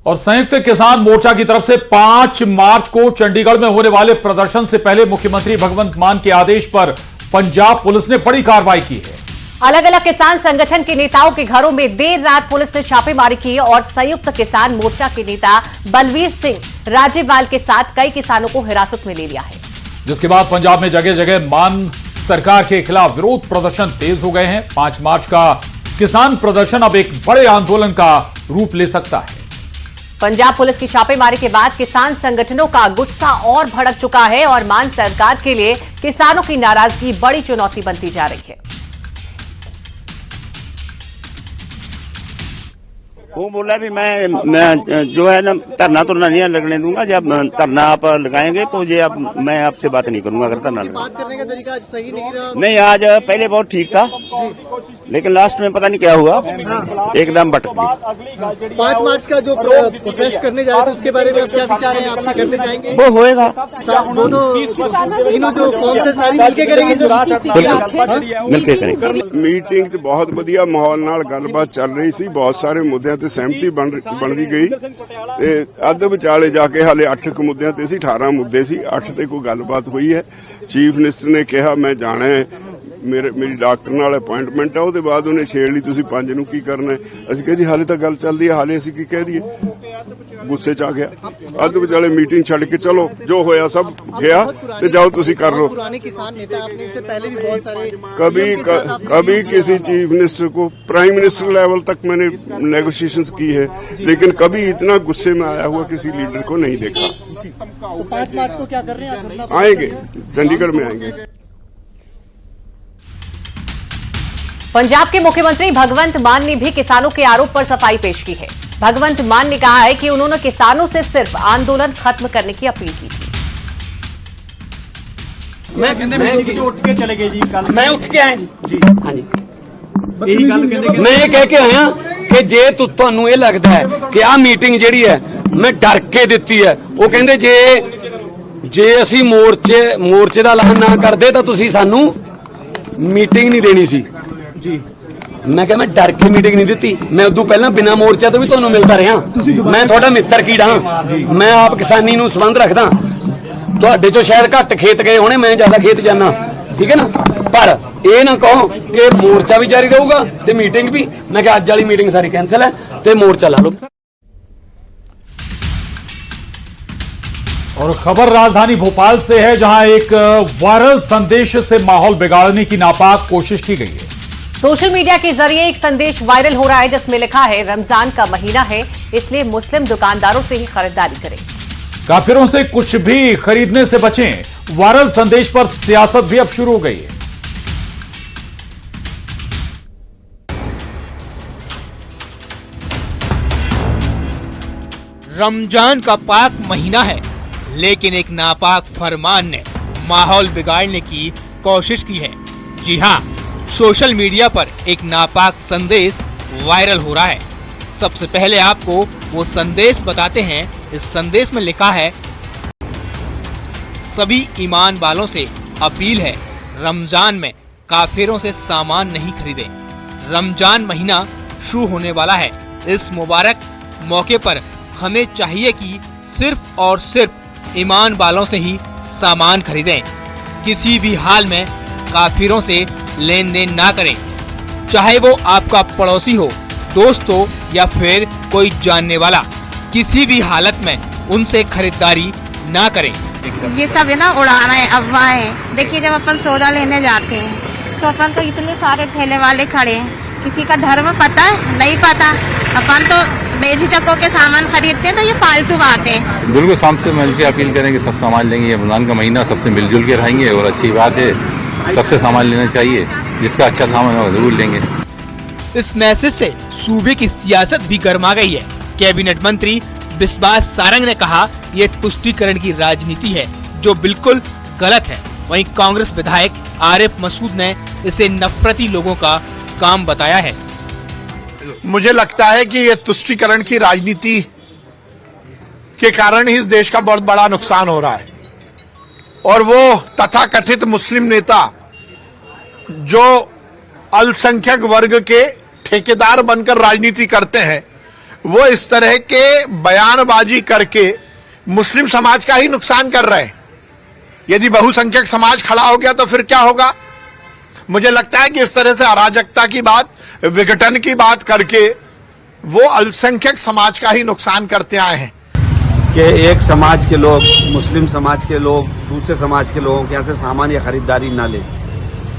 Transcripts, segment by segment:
और संयुक्त किसान मोर्चा की तरफ से 5 मार्च को चंडीगढ़ में होने वाले प्रदर्शन से पहले मुख्यमंत्री भगवंत मान के आदेश पर पंजाब पुलिस ने बड़ी कार्रवाई की है। अलग अलग किसान संगठन के नेताओं के घरों में देर रात पुलिस ने छापेमारी की और संयुक्त किसान मोर्चा के नेता बलवीर सिंह राजेवाल के साथ कई किसानों को हिरासत में ले लिया है, जिसके बाद पंजाब में जगह जगह मान सरकार के खिलाफ विरोध प्रदर्शन तेज हो गए हैं। 5 मार्च का किसान प्रदर्शन अब एक बड़े आंदोलन का रूप ले सकता है। पंजाब पुलिस की छापेमारी के बाद किसान संगठनों का गुस्सा और भड़क चुका है और मान सरकार के लिए किसानों की नाराजगी बड़ी चुनौती बनती जा रही है। वो बोला भी मैं जो है ना धरना तुरना नहीं लगने दूंगा। जब धरना आप लगाएंगे तो ये मैं आपसे बात नहीं करूंगा। अगर धरना बात करने का तरीका आज सही नहीं रहा। नहीं, आज पहले बहुत ठीक था, लेकिन लास्ट में पता नहीं क्या हुआ, एकदम भटक गई। 5 मार्च का जो प्रोटेस्ट करने जा रहे थे उसके बारे में आप क्या विचार हैं? आप करने जाएंगे? वो होएगा, दोनों तीनों जो कौन से सारी मिलके करेंगे सर? मिलके करेंगे। ਮੀਟਿੰਗ 'ਚ ਬਹੁਤ ਵਧੀਆ ਮਾਹੌਲ ਨਾਲ ਗੱਲਬਾਤ ਚੱਲ ਰਹੀ ਸੀ। ਬਹੁਤ ਸਾਰੇ ਮੁੱਦਿਆਂ ਤੇ ਸਹਿਮਤੀ ਬਣਦੀ ਗਈ ਤੇ ਅੱਧ ਵਿਚਾਲੇ ਜਾ ਕੇ ਹਾਲੇ 8 ਕੁ ਮੁੱਦਿਆਂ ਤੇ ਸੀ, 18 ਮੁੱਦੇ ਸੀ, 8 ਤੇ ਕੋਈ ਗੱਲਬਾਤ ਹੋਈ ਹੈ। ਚੀਫ ਮਿਨਿਸਟਰ ਨੇ ਕਿਹਾ ਮੈਂ ਜਾਣਾ ਹੈ, ਮੇਰੀ ਡਾਕਟਰ ਨਾਲ ਅਪਾਇੰਟਮੈਂਟ ਆ। ਉਹਦੇ ਬਾਅਦ ਉਹਨੇ ਛੇੜ ਲਈ ਤੁਸੀਂ 5 ਨੂੰ ਕੀ ਕਰਨਾ ਹੈ। ਅਸੀਂ ਕਿਹਾ ਜੀ ਹਾਲੇ ਤਾਂ ਗੱਲ ਚੱਲਦੀ ਹੈ, ਹਾਲੇ ਅਸੀਂ ਕੀ ਕਹਿ ਦਈਏ। ਗੁੱਸੇ 'ਚ ਆ ਗਿਆ, ਅੱਧ ਵਿਚਾਲੇ ਮੀਟਿੰਗ ਛੱਡ ਕੇ ਚਲੋ ਜੋ ਹੋਇਆ ਸਭ ਗਿਆ ਤੇ ਜਾਓ ਤੁਸੀਂ कर लो। पुराने किसान नेता आपने इससे पहले भी बहुत सारे कभी किसी चीफ मिनिस्टर को प्राइम मिनिस्टर लेवल तक मैंने नेगोशिएशंस की है, लेकिन कभी इतना गुस्से में आया हुआ किसी लीडर को नहीं देखा। तो 5 मार्च को क्या कर रहे हैं आप? आएंगे, चंडीगढ़ में आएंगे। पंजाब के मुख्यमंत्री भगवंत मान ने भी किसानों के आरोप पर सफाई पेश की है। भगवंत मान ने कहा है कि उन्होंने किसानों से सिर्फ आंदोलन खत्म करने की अपील की थी। मैं उठ के चले गए जी कल। मैं उठ के आया जी। हाँ जी, यही गल कहते मैं ये कह के आया कि जे तुहानू ये लगता है कि आ मीटिंग जिहड़ी है मैं डर के दित्ती है, वो कहंदे जे असी मोर्चे दा ऐलान ना करदे तां तुसीं सानू मीटिंग नहीं देनी सी जी। मैं क्या मैं डर के मीटिंग नहीं दी। मैं उदू पहला बिना मोर्चा तो भी तुहानू मिलता रहा। मैं तुहाडा मित्र कीड़ा, मैं आप किसानी नू संबंध रखदा। तुहाडे चों शायद घट खेत गए होने, मैं ज्यादा खेत जाना, ठीक है ना। पर ये ना कहो कि मोर्चा भी जारी रहूगा ते मीटिंग भी। मैं क्या अज वाली मीटिंग सारी कैंसिल है ते मोर्चा ला लो। और खबर राजधानी भोपाल से है, जहां एक वायरल संदेश से माहौल बिगाड़ने की नापाक कोशिश की गई है। सोशल मीडिया के जरिए एक संदेश वायरल हो रहा है जिसमें लिखा है रमजान का महीना है, इसलिए मुस्लिम दुकानदारों से ही खरीदारी करें। काफिरों से कुछ भी खरीदने से बचें। वायरल संदेश पर सियासत भी अब शुरू हो गई है। रमजान का पाक महीना है, लेकिन एक नापाक फरमान ने माहौल बिगाड़ने की कोशिश की है। जी हाँ, सोशल मीडिया पर एक नापाक संदेश वायरल हो रहा है। सबसे पहले आपको वो संदेश बताते हैं। इस संदेश में लिखा है, सभी ईमान वालों से अपील है, रमजान में काफिरों से सामान नहीं खरीदें। रमजान महीना शुरू होने वाला है। इस मुबारक मौके पर हमें चाहिए कि सिर्फ और सिर्फ ईमान वालों से ही सामान खरीदें। किसी भी हाल में काफिरों से लेन देन ना करें, चाहे वो आपका पड़ोसी हो, दोस्त हो या फिर कोई जानने वाला। किसी भी हालत में उनसे खरीदारी ना करें। ये सब है ना उड़ाना है, अफवाहें। देखिए, जब अपन सौदा लेने जाते हैं तो अपन तो इतने सारे ठेले वाले खड़े हैं, किसी का धर्म पता है नहीं पता, अपन तो बेझिझक के सामान खरीदते हैं। तो ये फालतू बात है। बिल्कुल सबसे मिलकर अपील करेंगे, सब सामान लेंगे। रमजान का महीना सबसे मिलजुल के रहेंगे और अच्छी बात है, सबसे सामान लेना चाहिए। जिसका अच्छा सामान हो जरूर लेंगे। इस मैसेज से सूबे की सियासत भी गर्मा गई है। कैबिनेट मंत्री बिस्वास सारंग ने कहा, ये तुष्टीकरण की राजनीति है जो बिल्कुल गलत है। वहीं कांग्रेस विधायक आरिफ मसूद ने इसे नफरती लोगों का काम बताया है। मुझे लगता है कि ये तुष्टीकरण की राजनीति के कारण ही इस देश का बहुत बड़ा नुकसान हो रहा है। और वो तथाकथित मुस्लिम नेता जो अल्पसंख्यक वर्ग के ठेकेदार बनकर राजनीति करते हैं, वो इस तरह के बयानबाजी करके मुस्लिम समाज का ही नुकसान कर रहे हैं। यदि बहुसंख्यक समाज खड़ा हो गया तो फिर क्या होगा? मुझे लगता है कि इस तरह से अराजकता की बात, विघटन की बात करके वो अल्पसंख्यक समाज का ही नुकसान करते आए हैं। कि एक समाज के लोग, मुस्लिम समाज के लोग दूसरे समाज के लोगों के यहाँ से सामान या खरीदारी ना ले।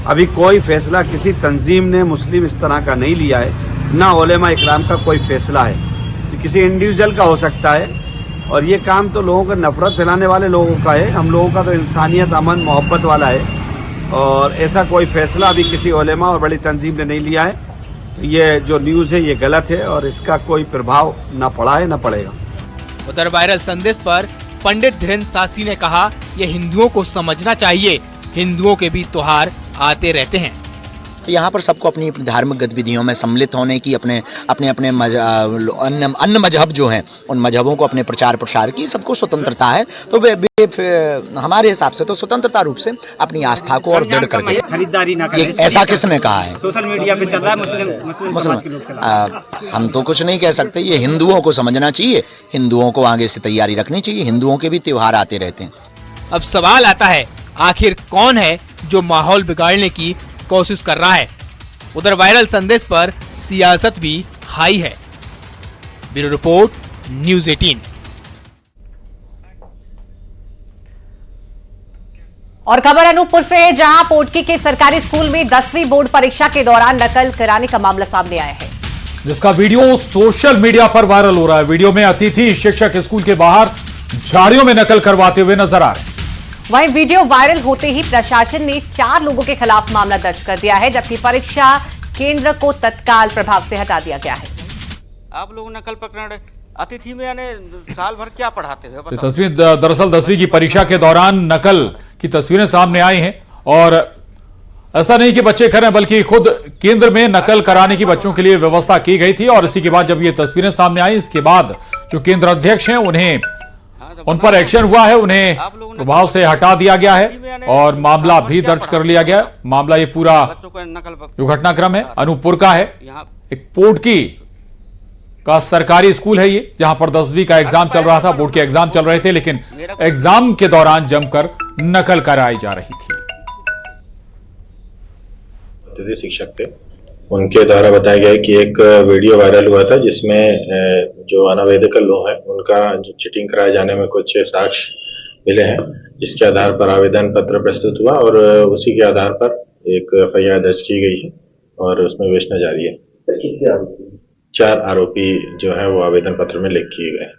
अभी कोई फैसला किसी तंजीम ने मुस्लिम इस तरह का नहीं लिया है, ना उलेमा इकराम का कोई फैसला है। किसी इंडिविजुअल का हो सकता है, और ये काम तो लोगों को नफरत फैलाने वाले लोगों का है। हम लोगों का तो इंसानियत, अमन, मोहब्बत वाला है, और ऐसा कोई फैसला अभी किसी उलेमा और बड़ी तंजीम ने नहीं लिया है। तो ये जो न्यूज़ है ये गलत है और इसका कोई प्रभाव ना पड़ा है ना पड़ेगा। उधर वायरल संदेश पर पंडित धीरेन्द्र शास्त्री ने कहा, ये हिंदुओं को समझना चाहिए, हिंदुओं के भी त्योहार आते रहते हैं। तो यहाँ पर सबको अपनी अपनी धार्मिक गतिविधियों में सम्मिलित होने की, अपने अन्य मजहब जो हैं उन मजहबों को अपने प्रचार प्रसार की सबको स्वतंत्रता है। तो वे हमारे हिसाब से तो स्वतंत्रता रूप से अपनी आस्था को और दृढ़ करके खरीदारी ना करें। ऐसा किसने कहा है? सोशल मीडिया पे चल रहा है, मुस्लिम समाज के लोग चला रहे हैं। हम तो कुछ नहीं कह सकते। ये हिंदुओं को समझना चाहिए, हिंदुओं को आगे से तैयारी रखनी चाहिए। हिंदुओं के भी त्योहार आते रहते हैं। अब सवाल आता है, आखिर कौन है जो माहौल बिगाड़ने की कोशिश कर रहा है? उधर वायरल संदेश पर सियासत भी हाई है। Bureau report, news 18। और खबर अनूपपुर से है, जहां पोटकी के सरकारी स्कूल में 10वीं बोर्ड परीक्षा के दौरान नकल कराने का मामला सामने आया है, जिसका वीडियो सोशल मीडिया पर वायरल हो रहा है। वीडियो में अतिथि शिक्षक स्कूल के बाहर झाड़ियों में नकल करवाते हुए नजर आ रहे हैं। वहीं वीडियो वायरल होते ही प्रशासन ने 4 लोगों के खिलाफ मामला दर्ज कर दिया है, जबकि परीक्षा केंद्र को तत्काल प्रभाव से हटा दिया गया है। आप लोग नकल प्रकरण अतिथि में यानी साल भर क्या पढ़ाते हुए? ये तस्वीर दरअसल 10वीं की परीक्षा के दौरान नकल की तस्वीरें सामने आई हैं, और ऐसा नहीं कि बच्चे कर रहे हैं, बल्कि खुद केंद्र में नकल कराने की बच्चों के लिए व्यवस्था की गई थी। और इसी के बाद जब ये तस्वीरें सामने आई, इसके बाद जो केंद्र अध्यक्ष हैं उन पर एक्शन हुआ है, उन्हें प्रभाव से हटा दिया गया है और मामला भी दर्ज कर लिया गया। मामला ये पूरा जो घटनाक्रम है अनूपपुर का है। एक पोटकी का सरकारी स्कूल है ये, जहां पर 10वीं का एग्जाम चल रहा था, बोर्ड के एग्जाम चल रहे थे, लेकिन एग्जाम के दौरान जमकर नकल कराई जा रही थी। शिक्षक थे, उनके द्वारा बताया गया कि एक वीडियो वायरल हुआ था जिसमें जो अनावेदक लोग हैं उनका जो चीटिंग कराए जाने में कुछ साक्ष्य मिले हैं, जिसके आधार पर आवेदन पत्र प्रस्तुत हुआ और उसी के आधार पर एक FIR दर्ज की गई है और उसमें विवेचना जारी है। 4 आरोपी जो है वो आवेदन पत्र में लिख किए गए।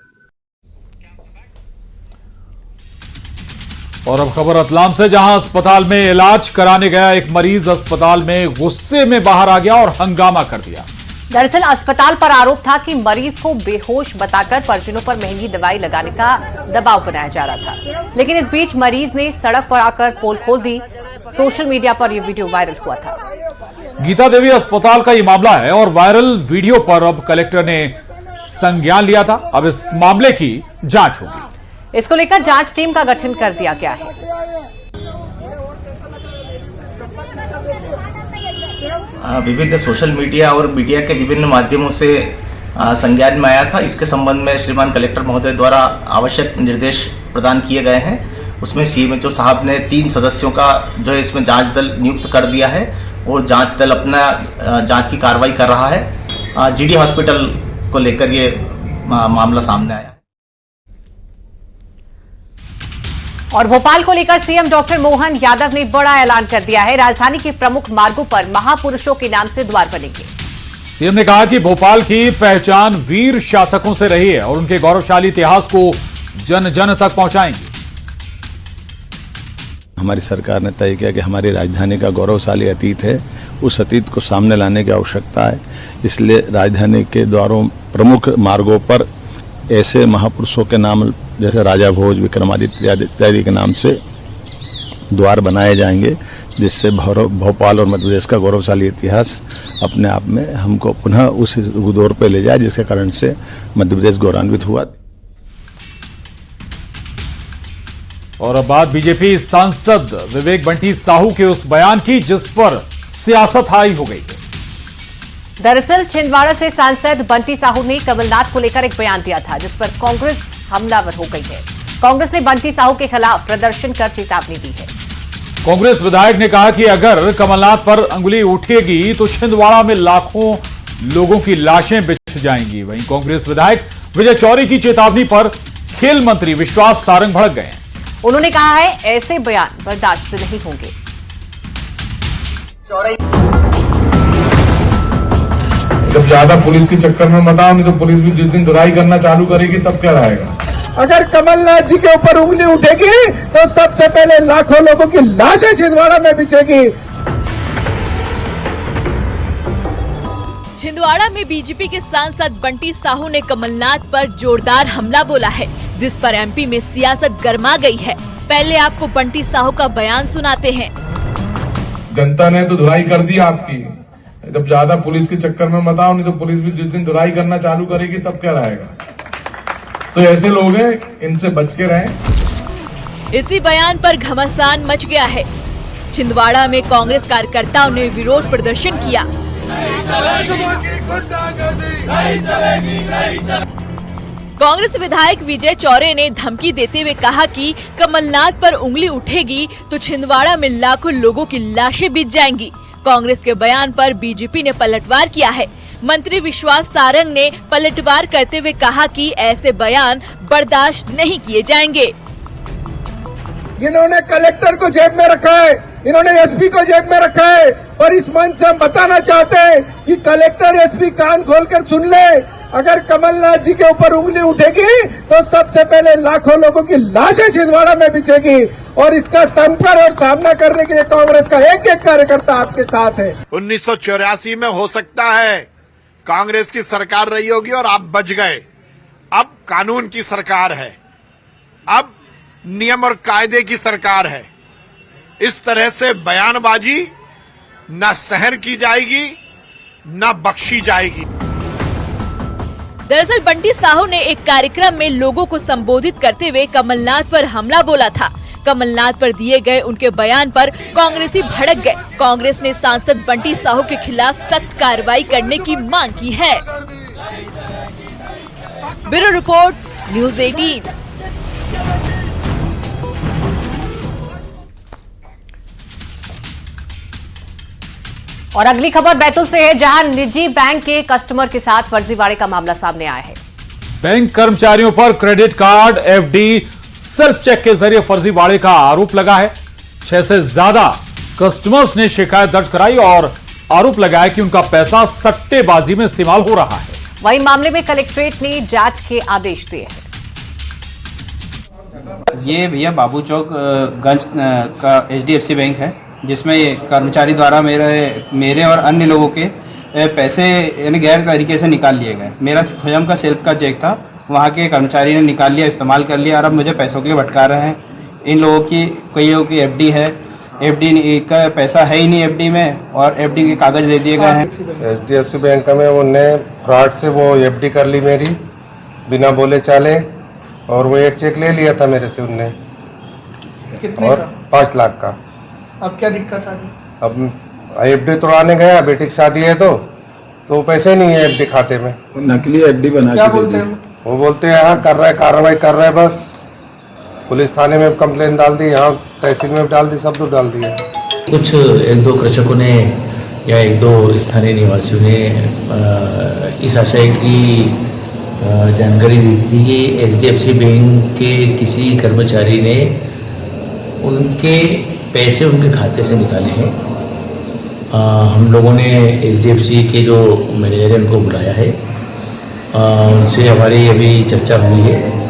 और अब खबर रतलाम से, जहां अस्पताल में इलाज कराने गया एक मरीज अस्पताल में गुस्से में बाहर आ गया और हंगामा कर दिया। दरअसल अस्पताल पर आरोप था कि मरीज को बेहोश बताकर परिजनों पर महंगी दवाई लगाने का दबाव बनाया जा रहा था, लेकिन इस बीच मरीज ने सड़क पर आकर पोल खोल दी। सोशल मीडिया पर यह वीडियो वायरल हुआ था। गीता देवी अस्पताल का ये मामला है और वायरल वीडियो पर अब कलेक्टर ने संज्ञान लिया था। अब इस मामले की जांच होगी। इसको लेकर जांच टीम का गठन कर दिया गया है। विभिन्न सोशल मीडिया और मीडिया के विभिन्न माध्यमों से संज्ञान में आया था। इसके संबंध में श्रीमान कलेक्टर महोदय द्वारा आवश्यक निर्देश प्रदान किए गए हैं। उसमें CMHO साहब ने 3 सदस्यों का जो है इसमें जांच दल नियुक्त कर दिया है और जांच दल अपना जांच की कार्रवाई कर रहा है। GD हॉस्पिटल को लेकर ये मामला सामने आया। और भोपाल को लेकर सीएम डॉक्टर मोहन यादव ने बड़ा ऐलान कर दिया है। राजधानी के प्रमुख मार्गों पर महापुरुषों के नाम से द्वार बनेंगे। सीएम ने कहा कि भोपाल की पहचान वीर शासकों से रही है और उनके गौरवशाली इतिहास को जन जन तक पहुंचाएंगे। हमारी सरकार ने तय किया कि हमारी राजधानी का गौरवशाली अतीत है, उस अतीत को सामने लाने की आवश्यकता है। इसलिए राजधानी के द्वारों, प्रमुख मार्गों पर ऐसे महापुरुषों के नाम जैसे राजा भोज, विक्रमादित्य इत्यादि के नाम से द्वार बनाए जाएंगे, जिससे भोपाल और मध्य प्रदेश का गौरवशाली इतिहास अपने आप में हमको पुनः उस दौर पर ले जाए जिसके कारण से मध्य प्रदेश गौरवान्वित हुआ। और अब बात बीजेपी सांसद विवेक बंटी साहू के उस बयान की जिस पर सियासत हाई हो गई है। दरअसल छिंदवाड़ा से सांसद बंटी साहू ने कमलनाथ को लेकर एक बयान दिया था, जिस पर कांग्रेस हमलावर हो गई है। कांग्रेस ने बंटी साहू के खिलाफ प्रदर्शन कर चेतावनी दी है। कांग्रेस विधायक ने कहा कि अगर कमलनाथ पर अंगुली उठेगी तो छिंदवाड़ा में लाखों लोगों की लाशें बिछ जाएंगी। वहीं कांग्रेस विधायक विजय चौरे की चेतावनी पर खेल मंत्री विश्वास सारंग भड़क गए हैं। उन्होंने कहा है, ऐसे बयान बर्दाश्त नहीं होंगे। जब ज्यादा पुलिस के चक्कर में मत आओ, नहीं तो पुलिस भी जिस दिन धुलाई करना चालू करेगी तब क्या रहेगा। अगर कमलनाथ जी के ऊपर उंगली उठेगी तो सबसे पहले लाखों लोगों की लाशें छिंदवाड़ा में बिछेगी। छिंदवाड़ा में बीजेपी के सांसद बंटी साहू ने कमलनाथ पर जोरदार हमला बोला है, जिस पर एमपी में सियासत गर्मा गई है। पहले आपको बंटी साहू का बयान सुनाते हैं। जनता ने तो धुलाई कर दी आपकी, जब ज्यादा पुलिस के चक्कर में मत आओ, नहीं तो पुलिस भी जिस दिन धुलाई करना चालू करेगी तब क्या रहेगा। तो ऐसे लोग हैं, इनसे बच के रहें। इसी बयान पर घमासान मच गया है। छिंदवाड़ा में कांग्रेस कार्यकर्ताओं ने विरोध प्रदर्शन किया। कांग्रेस विधायक विजय चौरे ने धमकी देते हुए कहा कि कमलनाथ पर उंगली उठेगी तो छिंदवाड़ा में लाखों लोगों की लाशें बिछ जाएंगी। कांग्रेस के बयान पर बीजेपी ने पलटवार किया है। मंत्री विश्वास सारंग ने पलटवार करते हुए कहा कि ऐसे बयान बर्दाश्त नहीं किए जाएंगे। इन्होंने कलेक्टर को जेब में रखा है, इन्होंने एसपी को जेब में रखा है, और इस मंच से हम बताना चाहते हैं कि कलेक्टर एसपी कान खोलकर सुन ले। अगर कमलनाथ जी के ऊपर उंगली उठेगी तो सबसे पहले लाखों लोगों की लाशें छिंदवाड़ा में बिछेगी, और इसका संपर्क और सामना करने के लिए कांग्रेस का एक एक कार्यकर्ता आपके साथ है। 1984 में हो सकता है कांग्रेस की सरकार रही होगी और आप बच गए। अब कानून की सरकार है, अब नियम और कायदे की सरकार है। इस तरह से बयानबाजी न सहन की जाएगी न बख्शी जाएगी। दरअसल बंटी साहू ने एक कार्यक्रम में लोगों को संबोधित करते हुए कमलनाथ पर हमला बोला था। कमलनाथ पर दिए गए उनके बयान पर कांग्रेसी भड़क गए। कांग्रेस ने सांसद बंटी साहू के खिलाफ सख्त कार्रवाई करने की मांग की है। Bureau report, news 18। और अगली खबर बैतूल से है, जहां निजी बैंक के कस्टमर के साथ फर्जीवाड़े का मामला सामने आया है। बैंक कर्मचारियों पर credit card, FD, self cheque के जरिए फर्जीवाड़े का आरोप लगा है। 6 से ज्यादा कस्टमर्स ने शिकायत दर्ज कराई और आरोप लगाया कि उनका पैसा सट्टेबाजी में इस्तेमाल हो रहा है। वहीं मामले में कलेक्ट्रेट ने जांच के आदेश दिए हैं। ये भैया बाबू चौक गंज का HDFC बैंक है, जिसमें कर्मचारी द्वारा मेरे और अन्य लोगों के पैसे यानी गैर तरीके से निकाल लिए गए। मेरा स्वयं का सेल्फ का चेक था, वहाँ के कर्मचारी ने निकाल लिया, इस्तेमाल कर लिया और अब मुझे पैसों के लिए भटका रहे हैं। इन लोगों की कई लोगों की FD है, FD का पैसा है ही नहीं FD में, और FD के कागज दे दिए गए हैं। HDFC बैंक में उनने फ्रॉड से वो FD कर ली मेरी बिना बोले चाले, और वो एक चेक ले लिया था मेरे से उनने, और 5 लाख का। अब क्या दिक्कत आ रही? अब FD तोड़ाने गया, बेटी की शादी है तो पैसे नहीं है FD खाते में। नकली FD बना क्या के बोलते हैं वो बोलते हैं हाँ कर रहा है, कार्रवाई कर रहा है। बस पुलिस थाने में कंप्लेन डाल दी, यहाँ तहसील में डाल दी, सब तो डाल दिया। कुछ 1-2 कृषकों ने या 1-2 स्थानीय निवासियों ने इस आशय की जानकारी दी थी कि HDFC बैंक के किसी कर्मचारी ने उनके पैसे उनके खाते से निकाले हैं। हम लोगों ने HDFC के जो मैनेजर हैं उनको बुलाया है, उनसे हमारी अभी चर्चा हुई है।